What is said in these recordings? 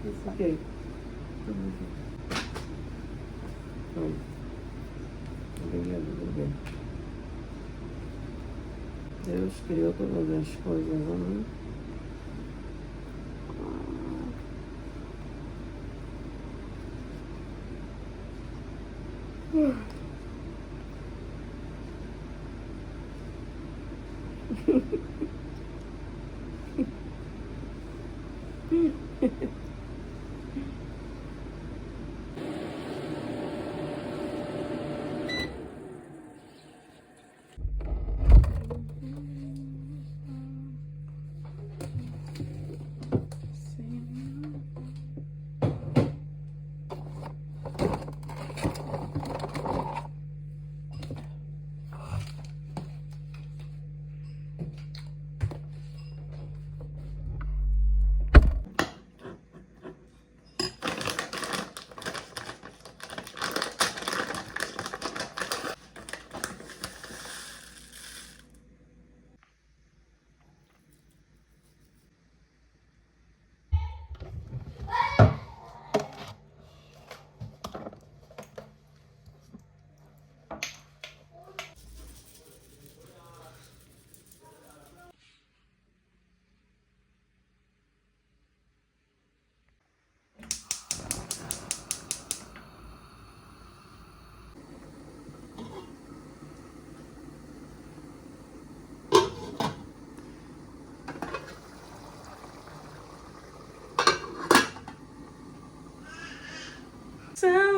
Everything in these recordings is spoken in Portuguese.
Isso aqui. Obrigado. Deus criou todas as coisas, amém?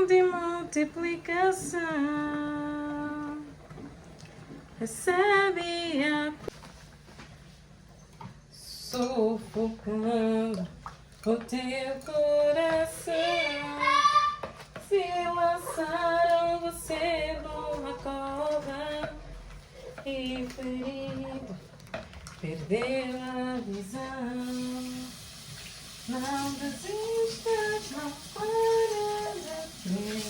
De multiplicação recebe a sufocando o teu coração. Se lançaram você numa cova e ferido perdeu a visão. Não desistas, não pares de crer.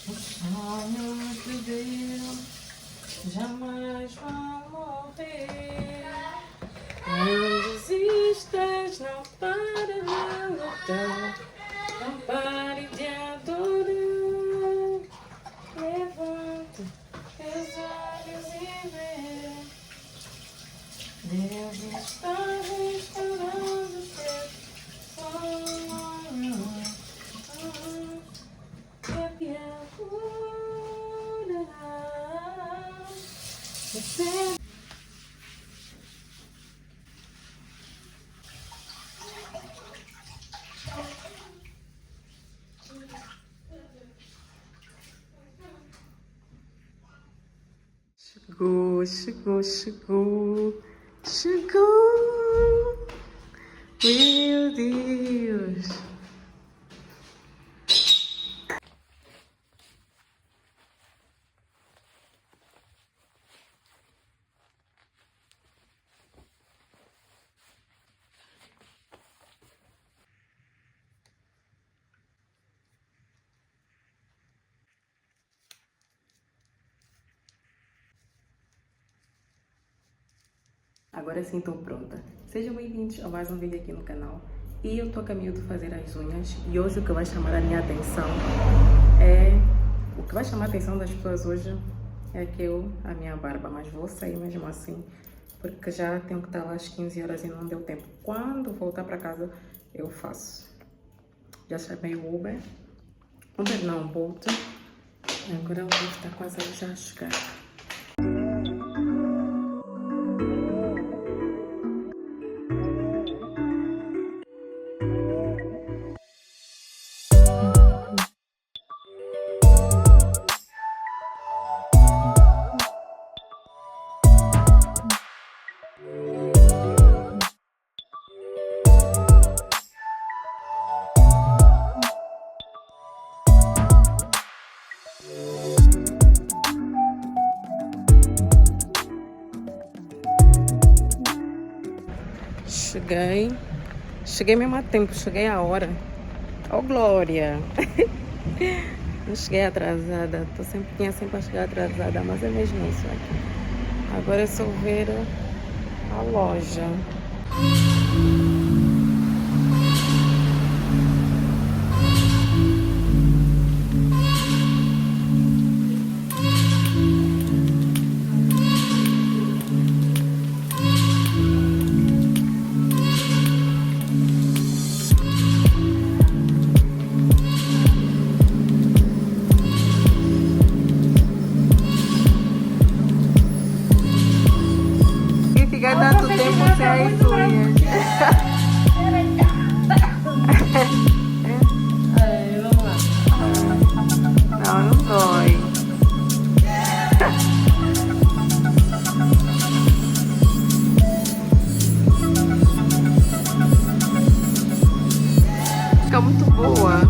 Os sonhos de Deus jamais vão morrer. Não desistas, não pares de lutar. Não pare de adorar. Levanta teus olhos e vê. Deus está restaurando teus Chegou, meu Deus. Agora sim estou pronta. Sejam bem-vindos a mais um vídeo aqui no canal. E eu estou a caminho de fazer as unhas. E hoje o que vai chamar a minha atenção é... O que vai chamar a atenção das pessoas hoje é a minha barba. Mas vou sair mesmo assim, porque já tenho que estar lá às 15 horas e não deu tempo. Quando voltar para casa, eu faço. Já chamei o Uber. Uber não, Bolt. Agora o Uber está quase a já chegar. Cheguei mesmo a tempo, cheguei a hora. Oh, Glória! Não cheguei atrasada, tinha sempre a chegar atrasada, mas é mesmo isso aqui. Agora é só ver a loja. Boa.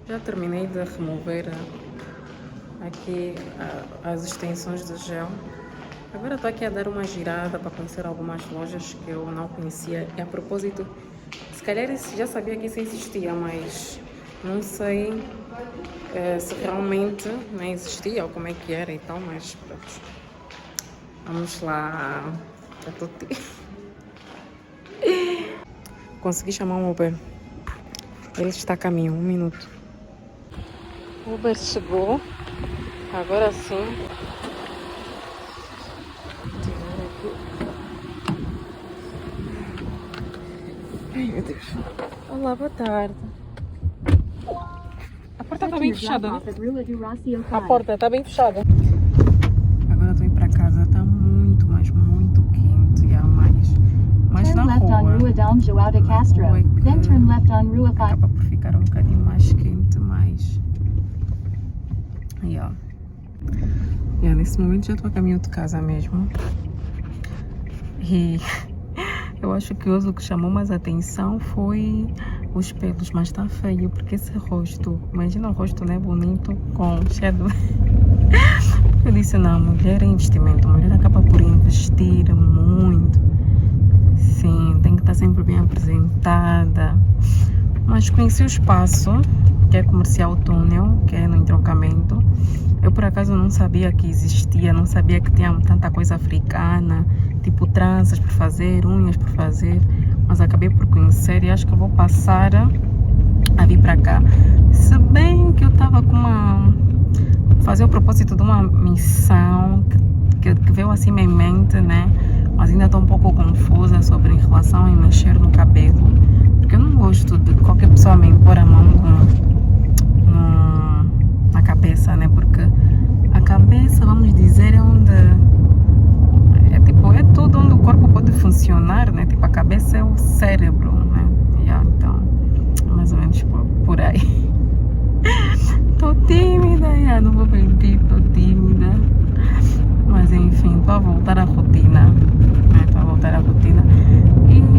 Já terminei de remover aqui as extensões de gel. Agora estou aqui a dar uma girada para conhecer algumas lojas que eu não conhecia. E a propósito, se calhar já sabia que isso existia, mas não sei se realmente não existia ou como é que era e tal, mas pronto. Vamos lá. Já estou... Consegui chamar um Uber. Ele está a caminho, 1 minuto. O Uber chegou. Agora sim. Ai, meu Deus. Olá, boa tarde. A porta está bem fechada, né? A porta está bem fechada. Agora estou indo para casa. Está muito, mas muito quente. E há mais na rua. Acaba por ficar um bocadinho mais quente, mas... nesse momento já estou a caminho de casa mesmo. E eu acho que hoje o que chamou mais atenção foi os pelos, mas está feio, porque esse rosto, imagina o rosto, né, bonito, com cheio. Eu disse, não, mulher é investimento, mulher acaba por investir muito. Sim, tem que estar sempre bem apresentada. Mas conheci o espaço, que é Comercial Túnel, que é no entroncamento. Eu por acaso não sabia que existia, não sabia que tinha tanta coisa africana, tipo tranças por fazer, unhas por fazer, mas acabei por conhecer e acho que eu vou passar a vir para cá. Se bem que eu estava com fazer o propósito de uma missão que veio assim em mente, né? Mas ainda estou um pouco confusa sobre em relação a mexer no cabelo, porque eu não gosto de qualquer pessoa me impor a mão na cabeça, né? Porque a cabeça, vamos dizer, é onde é tudo onde o corpo pode funcionar, né? Tipo, a cabeça é o cérebro, né? Então, mais ou menos por aí. Tô tímida, não vou mentir, tô tímida. Mas enfim, estou a voltar à rotina, né? Estou a voltar à rotina.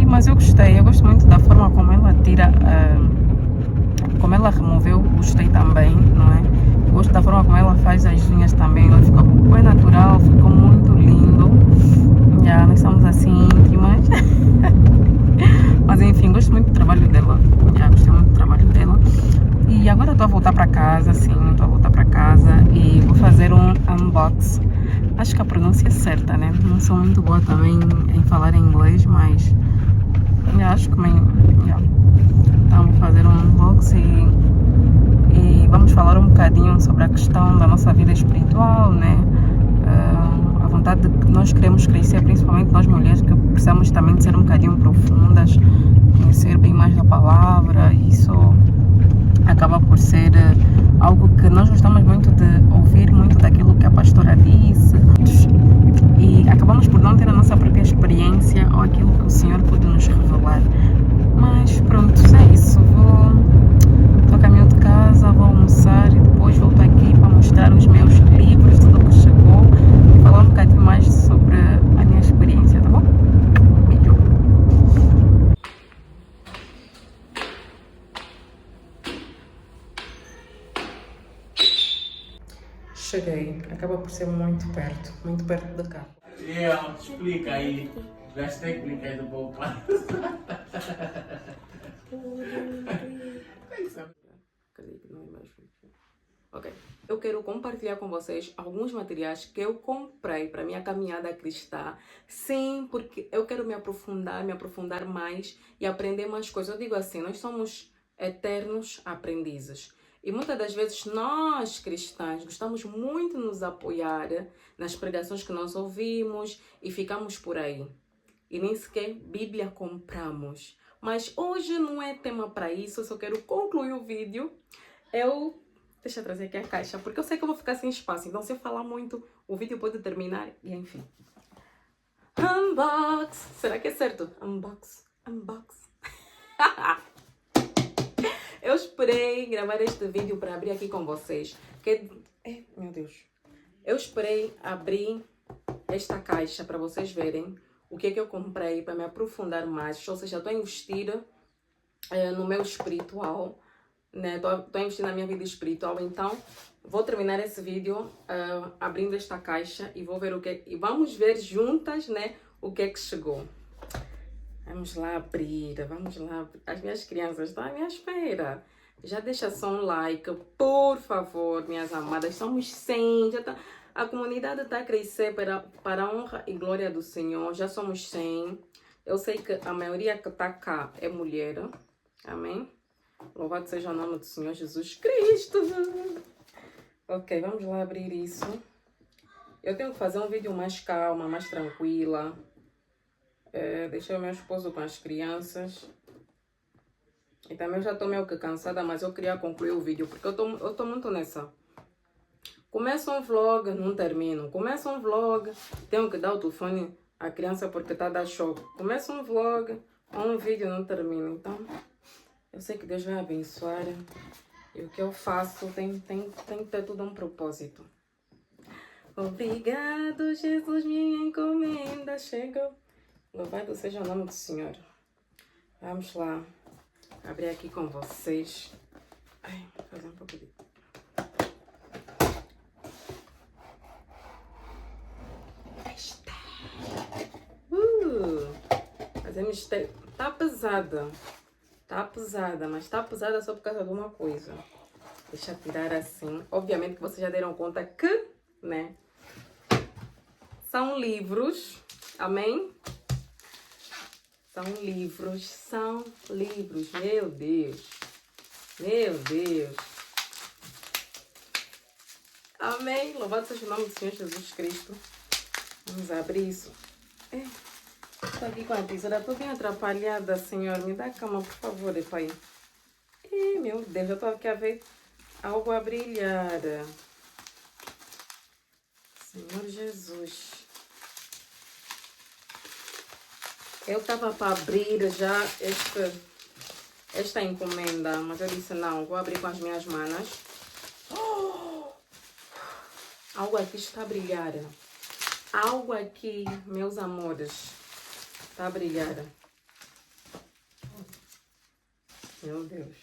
Mas eu gosto muito da forma como ela tira, como ela removeu, gostei também, não é? Gosto da forma como ela faz as unhas também, ela ficou bem natural, ficou muito lindo. Nós somos assim íntimas. Mas enfim, gosto muito do trabalho dela. Gostei muito do trabalho dela. E agora estou a voltar para casa, sim, estou a voltar para casa e vou fazer um unbox. Acho que a pronúncia é certa, né? Não sou muito boa também em falar inglês, mas acho que então vou fazer um unboxing e vamos falar um bocadinho sobre a questão da nossa vida espiritual, né? A vontade de que nós queremos crescer, principalmente nós mulheres, que precisamos também de ser um bocadinho profundas, conhecer bem mais da palavra. Isso acaba por ser algo que nós gostamos muito de ouvir, muito daquilo que a pastora disse, e acabamos por não ter a nossa própria experiência ou aquilo que o Senhor pode nos revelar. Mas pronto, é isso. Estou a caminho de casa, vou almoçar e depois volto aqui para mostrar os meus livros, tudo que chegou, e falar um bocadinho mais sobre a minha experiência, tá bom? Beijo. Cheguei, acaba por ser muito perto da cá. Explica aí, das técnicas do poupança. Ok, eu quero compartilhar com vocês alguns materiais que eu comprei para minha caminhada cristã. Sim, porque eu quero me aprofundar mais e aprender mais coisas. Eu digo assim, nós somos eternos aprendizes. E muitas das vezes nós, cristãs, gostamos muito de nos apoiar nas pregações que nós ouvimos e ficamos por aí. e nem sequer Bíblia compramos. Mas hoje não é tema para isso, eu só quero concluir o vídeo. Deixa eu trazer aqui a caixa, porque eu sei que eu vou ficar sem espaço, então se eu falar muito, o vídeo pode terminar e enfim. Unbox! Será que é certo? Unbox. Eu esperei gravar este vídeo para abrir aqui com vocês. Meu Deus. Eu esperei abrir esta caixa para vocês verem o que é que eu comprei para me aprofundar mais. Ou seja, estou a investir no meu espiritual, né? Estou a investir na minha vida espiritual. Então, vou terminar esse vídeo abrindo esta caixa e vou ver o que e vamos ver juntas, né, o que é que chegou. Vamos lá abrir, vamos lá. As minhas crianças estão à minha espera. Já deixa só um like, por favor, minhas amadas. Somos 100, a comunidade está a crescer para a honra e glória do Senhor. Já somos 100. Eu sei que a maioria que está cá é mulher. Amém? Louvado seja o nome do Senhor Jesus Cristo. Ok, vamos lá abrir isso. Eu tenho que fazer um vídeo mais calma, mais tranquila. Deixei o meu esposo com as crianças. E também já estou meio que cansada, mas eu queria concluir o vídeo, porque eu tô muito nessa. Começo um vlog, não termino. Começo um vlog, tenho que dar o telefone à criança porque está a dar choque. Começo um vlog, um vídeo, não termino. Então, eu sei que Deus vai abençoar. E o que eu faço tem que ter tudo um propósito. Obrigado, Jesus, minha encomenda chegou. Louvado seja o nome do Senhor. Vamos lá. Abrir aqui com vocês. Ai, vou fazer um pouco de... Fazemos... Tá pesada. Tá pesada, mas tá pesada só por causa de uma coisa. Deixa eu tirar assim. Obviamente que vocês já deram conta que, né? São livros. Amém? São livros. Meu Deus. Meu Deus. Amém. Louvado seja o nome do Senhor Jesus Cristo. Vamos abrir isso. Estou aqui com a tesoura. Estou bem atrapalhada, Senhor. Me dá calma, por favor, Pai. Meu Deus, eu estou aqui a ver algo a brilhar. Senhor Jesus. Eu estava para abrir já esta encomenda, mas eu disse não, vou abrir com as minhas manos. Algo aqui está a brilhar. Algo aqui, meus amores, está a brilhar. Meu Deus.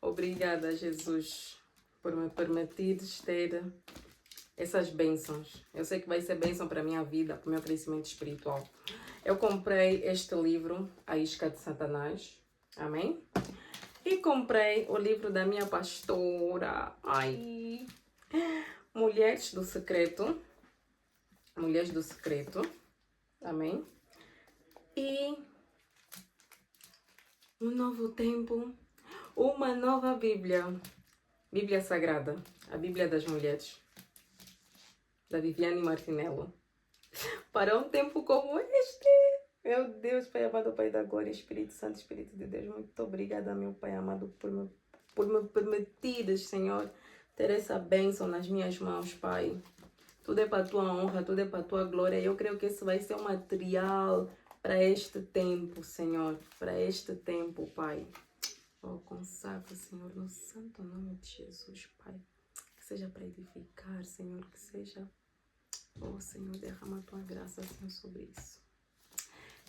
Obrigada, Jesus, por me permitires ter essas bênçãos. Eu sei que vai ser bênção para a minha vida, para o meu crescimento espiritual. Eu comprei este livro, A Isca de Satanás. Amém? E comprei o livro da minha pastora. Ai! Mulheres do Secreto. Mulheres do Secreto. Amém? E um novo tempo. Uma nova Bíblia. Bíblia Sagrada. A Bíblia das Mulheres. Da Viviane Martinello. Para um tempo como este. Meu Deus, Pai amado, Pai da glória, Espírito Santo, Espírito de Deus. Muito obrigada, meu Pai amado, por me permitires, Senhor, ter essa bênção nas minhas mãos, Pai. Tudo é para a tua honra, tudo é para a tua glória. Eu creio que esse vai ser um material para este tempo, Senhor. Para este tempo, Pai. Oh, consagra, Senhor, no santo nome de Jesus, Pai. Que seja para edificar, Senhor, que seja... Oh, Senhor, derrama a tua graça, Senhor, sobre isso.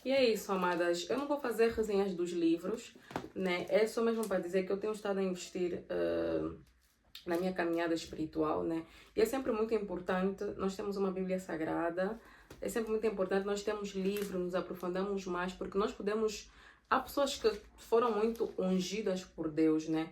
E é isso, amadas. Eu não vou fazer resenhas dos livros, né? É só mesmo para dizer que eu tenho estado a investir na minha caminhada espiritual, né? E é sempre muito importante, nós temos uma Bíblia Sagrada, é sempre muito importante nós temos livros, nos aprofundamos mais, porque nós podemos... Há pessoas que foram muito ungidas por Deus, né?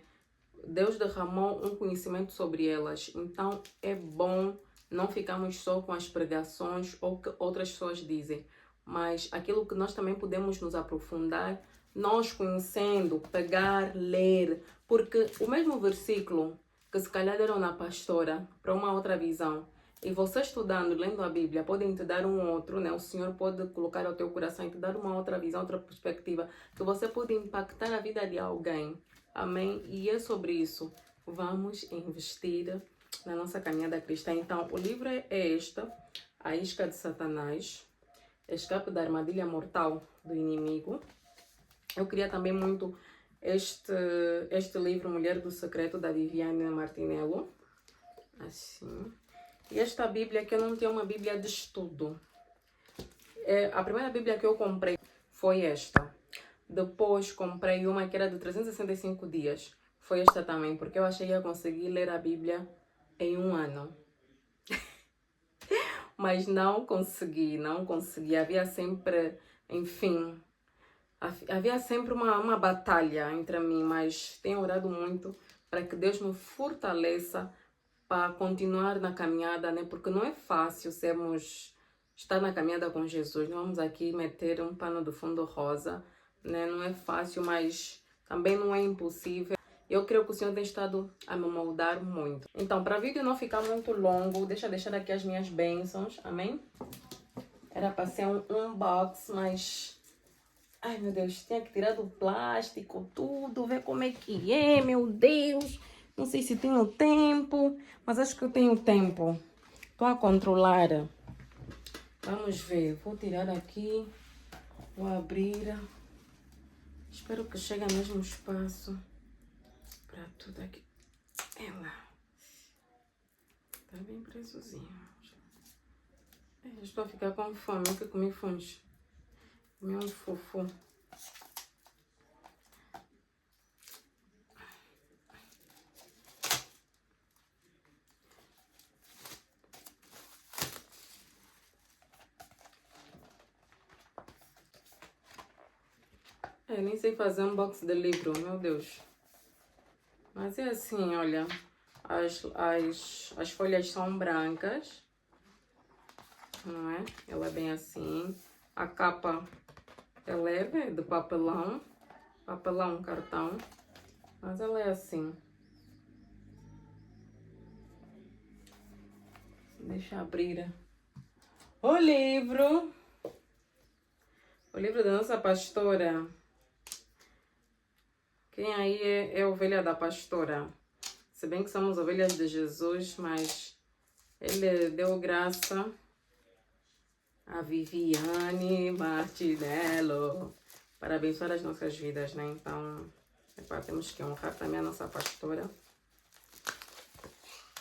Deus derramou um conhecimento sobre elas. Então, é bom não ficarmos só com as pregações ou que outras pessoas dizem. Mas aquilo que nós também podemos nos aprofundar, nós conhecendo, pegar, ler. Porque o mesmo versículo que se calhar deram na pastora para uma outra visão, E você estudando, lendo a Bíblia, podem te dar um outro, né? O Senhor pode colocar ao teu coração e te dar uma outra visão, outra perspectiva, que você pode impactar a vida de alguém. Amém? E é sobre isso. Vamos investir na nossa caminhada cristã. Então, o livro é este, A Isca de Satanás, Escape da Armadilha Mortal do Inimigo. Eu queria também muito este livro, Mulher do Secreto, da Viviane Martinello. Assim. E esta Bíblia, que eu não tenho uma Bíblia de estudo. A primeira Bíblia que eu comprei foi esta. Depois comprei uma que era de 365 dias. Foi esta também, porque eu achei que ia conseguir ler a Bíblia em um ano. Mas não consegui. Havia sempre, enfim, havia sempre uma batalha entre mim, mas tenho orado muito para que Deus me fortaleça para continuar na caminhada, né? Porque não é fácil estar na caminhada com Jesus. Não vamos aqui meter um pano de fundo rosa, né? Não é fácil, mas também não é impossível. Eu creio que o Senhor tem estado a me moldar muito. Então, para o vídeo não ficar muito longo, deixa eu deixar aqui as minhas bênçãos, amém? Era para ser um unbox, mas... ai, meu Deus, tinha que tirar do plástico, tudo, ver como é que é, meu Deus. Não sei se tenho tempo, mas acho que eu tenho tempo. Estou a controlar. Vamos ver, vou tirar aqui, vou abrir. Espero que chegue ao mesmo espaço para tudo aqui. Ela tá bem presozinho. Estou a ficar com fome, o que comi funde? Comi um fofo. Nem sei fazer unboxing de livro, meu Deus. Mas é assim, olha. As folhas são brancas. Não é? Ela é bem assim. A capa é leve, é de papelão. Papelão, cartão. Mas ela é assim. Deixa eu abrir o livro. O livro da nossa pastora. Quem aí é ovelha da pastora? Se bem que somos ovelhas de Jesus, mas ele deu graça a Viviane Martinello para abençoar as nossas vidas, né? Então, temos que honrar também a nossa pastora.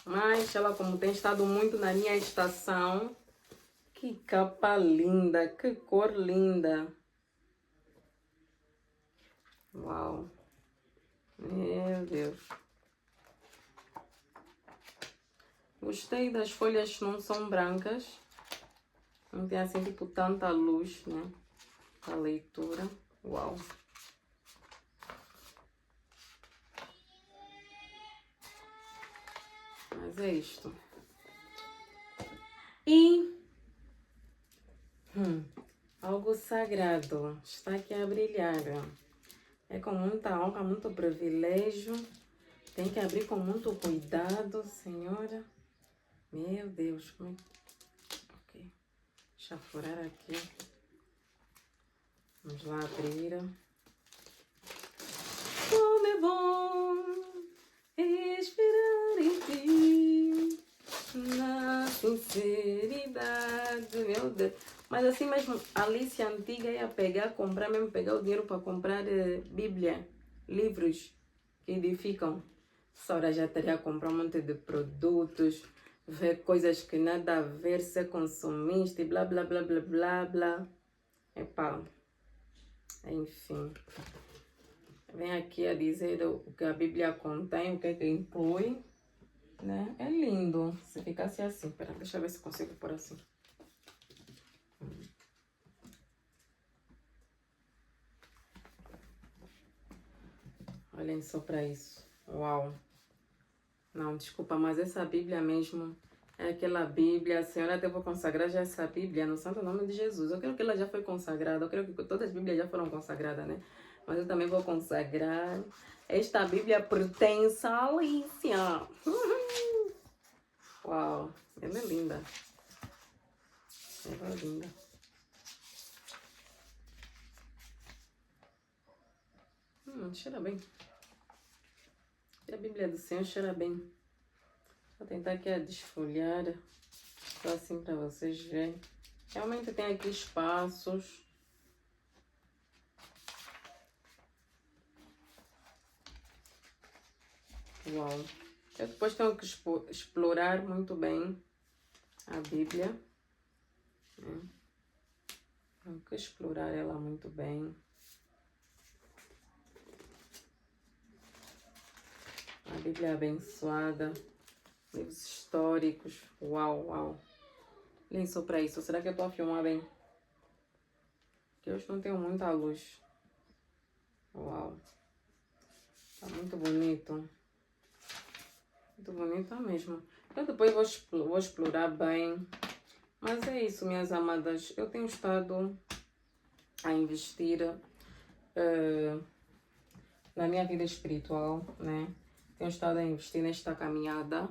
Mas ela, como tem estado muito na minha estação, que capa linda, que cor linda. Uau. Meu Deus. Gostei das folhas que não são brancas. Não tem assim, tipo, tanta luz, né? A leitura. Uau. Mas é isto. E... algo sagrado está aqui a brilhar. É com muita honra, muito privilégio. Tem que abrir com muito cuidado, senhora. Meu Deus, como é que... ok. Deixa eu furar aqui. Vamos lá abrir. Como é bom esperar em ti, na sinceridade, meu Deus. Mas assim mesmo, a Alice antiga ia comprar mesmo, pegar o dinheiro para comprar Bíblia, livros que edificam. A senhora já teria comprar um monte de produtos, ver coisas que nada a ver, ser consumista e blá blá blá blá blá blá. Epá, enfim. Vem aqui a dizer o que a Bíblia contém, o que é que inclui, né? É lindo. Se ficasse assim, pera, deixa eu ver se consigo pôr assim. Olhem só para isso. Uau. Não, desculpa, mas essa Bíblia mesmo é aquela Bíblia. A senhora até vou consagrar já essa Bíblia no santo nome de Jesus. Eu creio que ela já foi consagrada. Eu creio que todas as Bíblias já foram consagradas, né? Mas eu também vou consagrar. Esta Bíblia pertence a Alicia. Uau, ela é linda. Ela é linda. Cheira bem. E a Bíblia do Senhor cheira bem. Vou tentar aqui a desfolhar. Só assim para vocês verem. Realmente tem aqui espaços. Uau. Eu depois tenho que explorar muito bem a Bíblia. Tenho que explorar ela muito bem. A Bíblia é abençoada. Livros históricos. Uau, uau. Nem só para isso. Será que eu estou a filmar bem? Porque hoje não tenho muita luz. Uau. Tá muito bonito. Muito bonita mesmo. Eu depois vou explorar bem. Mas é isso, minhas amadas. Eu tenho estado a investir na minha vida espiritual, né? Tenho estado a investir nesta caminhada.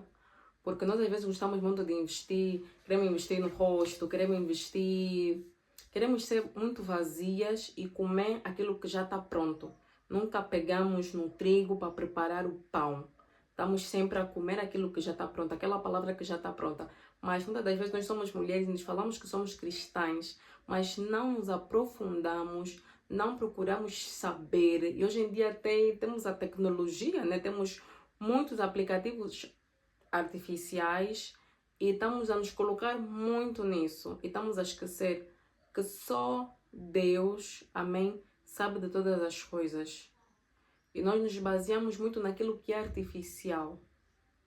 Porque nós às vezes gostamos muito de investir. Queremos investir no rosto, queremos investir... Queremos ser muito vazias e comer aquilo que já está pronto. Nunca pegamos no trigo para preparar o pão. Estamos sempre a comer aquilo que já está pronto, aquela palavra que já está pronta. Mas muitas das vezes nós somos mulheres e nos falamos que somos cristãs, mas não nos aprofundamos, não procuramos saber. E hoje em dia temos a tecnologia, né? Temos muitos aplicativos artificiais e estamos a nos colocar muito nisso. E estamos a esquecer que só Deus, amém, sabe de todas as coisas. E nós nos baseamos muito naquilo que é artificial.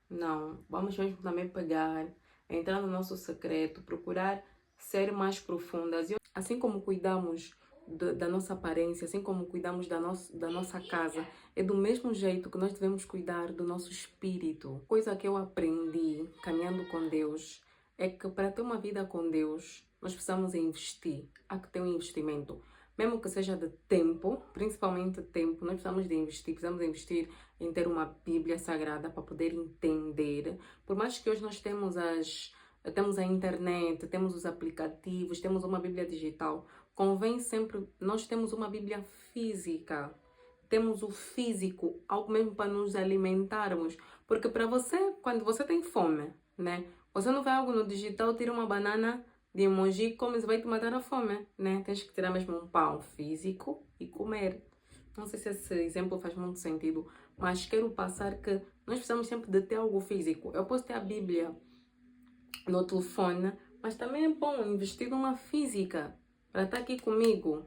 Não, vamos mesmo também pegar, entrar no nosso secreto, procurar ser mais profundas. E assim como cuidamos da nossa aparência, assim como cuidamos da nossa casa, é do mesmo jeito que nós devemos cuidar do nosso espírito. Coisa que eu aprendi caminhando com Deus é que para ter uma vida com Deus, nós precisamos investir. Há que ter um investimento. Mesmo que seja de tempo, principalmente tempo, nós precisamos investir em ter uma Bíblia Sagrada para poder entender. Por mais que hoje nós temos a internet, temos os aplicativos, temos uma Bíblia digital, convém sempre nós temos uma Bíblia física. Temos o físico, algo mesmo para nos alimentarmos. Porque para você, quando você tem fome, né? Você não vê algo no digital, tira uma banana de emoji, comes e vai te matar a fome, né? Tens que tirar mesmo um pão físico e comer. Não sei se esse exemplo faz muito sentido, mas quero passar que nós precisamos sempre de ter algo físico. Eu posso ter a Bíblia no telefone, mas também é bom investir numa física para estar aqui comigo.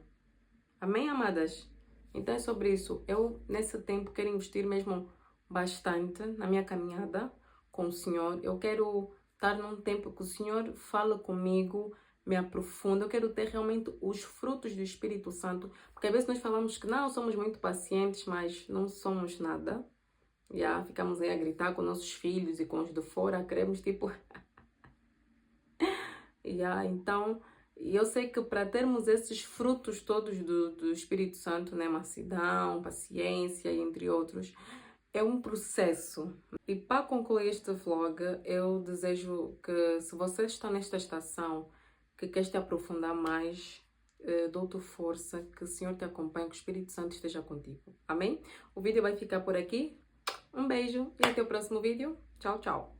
Amém, amadas? Então é sobre isso. Eu, nesse tempo, quero investir mesmo bastante na minha caminhada com o Senhor. Eu quero estar num tempo que o Senhor fala comigo, me aprofunda. Eu quero ter realmente os frutos do Espírito Santo. Porque às vezes nós falamos que não, somos muito pacientes, mas não somos nada. Ficamos aí a gritar com nossos filhos e com os de fora. Queremos tipo... Então, eu sei que para termos esses frutos todos do Espírito Santo, né? Mansidão, paciência, entre outros... É um processo. E para concluir este vlog, eu desejo que, se você está nesta estação, que quer te aprofundar mais, dou-te força, que o Senhor te acompanhe, que o Espírito Santo esteja contigo. Amém? O vídeo vai ficar por aqui. Um beijo e até o próximo vídeo. Tchau, tchau.